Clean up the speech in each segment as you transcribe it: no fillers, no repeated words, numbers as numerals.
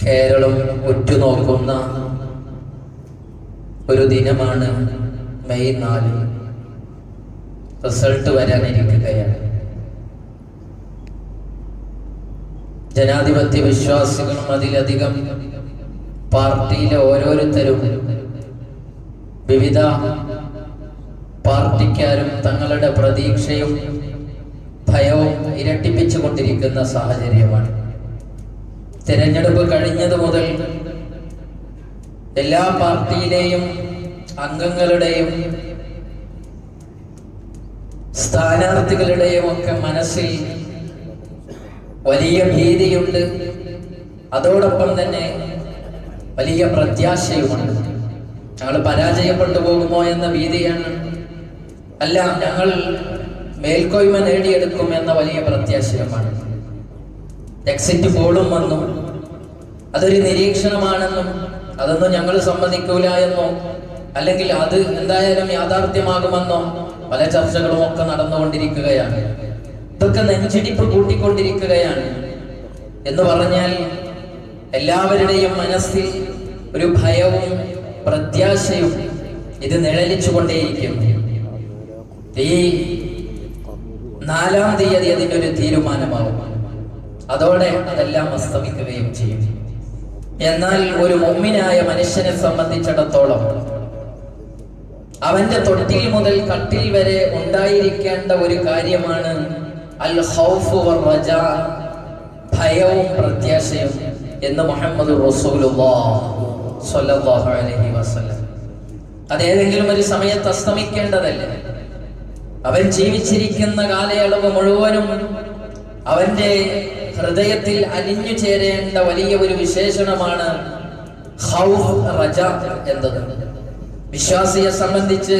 കേരളം ഉറ്റുനോക്കുന്ന ഒരു ദിനമാണ് May 4. Result വരാനിരിക്കുകയാണ്. ജനാധിപത്യ വിശ്വാസികളും അതിലധികം പാർട്ടിയിലെ ഓരോരുത്തരും വിവിധ പാർട്ടിക്കാരും തങ്ങളുടെ പ്രതീക്ഷയും ഭയവും ഇരട്ടിപ്പിച്ചുകൊണ്ടിരിക്കുന്ന സാഹചര്യമാണ്. തിരഞ്ഞെടുപ്പ് കഴിഞ്ഞതു മുതൽ എല്ലാ പാർട്ടിയിലെയും അംഗങ്ങളുടെയും സ്ഥാനാർത്ഥികളുടെയും ഒക്കെ മനസ്സിൽ വലിയ ഭീതിയുണ്ട്. അതോടൊപ്പം തന്നെ വലിയ പ്രത്യാശയുമുണ്ട്. ഞങ്ങൾ പരാജയപ്പെട്ടു പോകുമോ എന്ന ഭീതിയാണ്, അല്ല ഞങ്ങൾ മേൽക്കോയ്മ നേടിയെടുക്കും എന്ന വലിയ പ്രത്യാശയുമാണ്. എക്സിറ്റ് പോളും വന്നു, അതൊരു നിരീക്ഷണമാണെന്നും അതൊന്നും ഞങ്ങൾ സമ്മതിക്കൂല എന്നോ അല്ലെങ്കിൽ അത് എന്തായാലും യാഥാർത്ഥ്യമാകുമെന്നോ പല ചർച്ചകളും ഒക്കെ നടന്നുകൊണ്ടിരിക്കുകയാണ്. ഇതൊക്കെ നെഞ്ചിടിപ്പ് കൂട്ടിക്കൊണ്ടിരിക്കുകയാണ്. എന്ന് പറഞ്ഞാൽ എല്ലാവരുടെയും മനസ്സിൽ ഒരു ഭയവും പ്രത്യാശയും ഇത് നിഴലിച്ചുകൊണ്ടേയിരിക്കും. ഈ 4-ാം തീയതി അതിൻ്റെ ഒരു തീരുമാനമാവും. അതോടെ അതെല്ലാം അസ്തമിക്കുകയും ചെയ്യും. എന്നാൽ ഒരു മുഅ്മിനായ മനുഷ്യനെ സംബന്ധിച്ചിടത്തോളം അവന്റെ തൊട്ടിൽ മുതൽ കട്ടിൽ വരെ ഉണ്ടായിരിക്കേണ്ട ഒരു കാര്യമാണ് അൽ ഖൗഫ് വർ റജാ, ഭയവും പ്രത്യാശയും എന്ന് മുഹമ്മദ് റസൂലുള്ളാഹി സ്വല്ലല്ലാഹു അലൈഹി വസല്ലം. അതേതെങ്കിലും ഒരു സമയത്ത് അസ്തമിക്കേണ്ടതല്ല. അവൻ ജീവിച്ചിരിക്കുന്ന കാലയളവ് മുഴുവനും അവന്റെ ഹൃദയത്തിൽ അലിഞ്ഞു ചേരേണ്ട വലിയ ഒരു വിശേഷണമാണ് ഖൗഫ് റജാ എന്നത്. വിശ്വാസിയെ സംബന്ധിച്ച്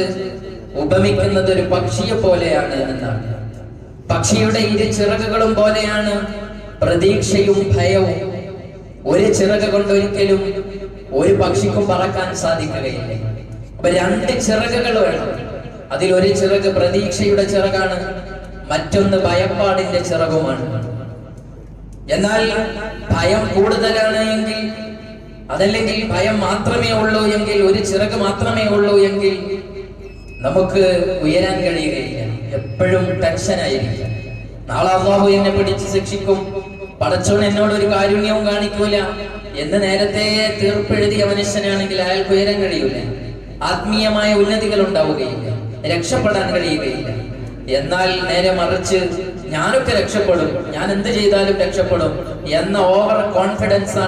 ഉപമിക്കുന്നത് ഒരു പക്ഷിയെ പോലെയാണ് എന്നാണ്. പക്ഷിയുടെ ഇരു ചിറകുകളും പോലെയാണ് പ്രതീക്ഷയും ഭയവും. ഒരു ചിറക് കൊണ്ട് ഒരിക്കലും ഒരു പക്ഷിക്കും പറക്കാൻ സാധിക്കുകയില്ല. അപ്പൊ 2 ചിറകുകൾ വേണം. അതിലൊരു ചിറക് പ്രതീക്ഷയുടെ ചിറകാണ്, മറ്റൊന്ന് ഭയപ്പാടിന്റെ ചിറകുമാണ്. എന്നാൽ ഭയം കൂടുതലാണ് എങ്കിൽ, അതല്ലെങ്കിൽ ഭയം മാത്രമേ ഉള്ളൂ എങ്കിൽ, ഒരു ചിറക് മാത്രമേ ഉള്ളൂ എങ്കിൽ നമുക്ക് ഉയരാൻ കഴിയുകയില്ല. എപ്പോഴും ടെൻഷനായിരിക്കും. നാളെ അല്ലാഹു എന്നെ പിടിച്ച് ശിക്ഷിക്കും, പടച്ചോൻ എന്നോട് ഒരു കാരുണ്യവും കാണിക്കൂല എന്ന് നേരത്തെ തീർപ്പെഴുതിയ മനുഷ്യനാണെങ്കിൽ അയാൾക്ക് ഉയരാൻ കഴിയൂല. ആത്മീയമായ ഉന്നതികൾ ഉണ്ടാവുകയില്ല, രക്ഷപ്പെടാൻ കഴിയുകയില്ല. എന്നാൽ നേരെ മറിച്ച് ഞാനൊക്കെ രക്ഷപ്പെടും, ഞാൻ എന്ത് ചെയ്താലും രക്ഷപ്പെടും എന്ന ഓവർ കോൺഫിഡൻസ്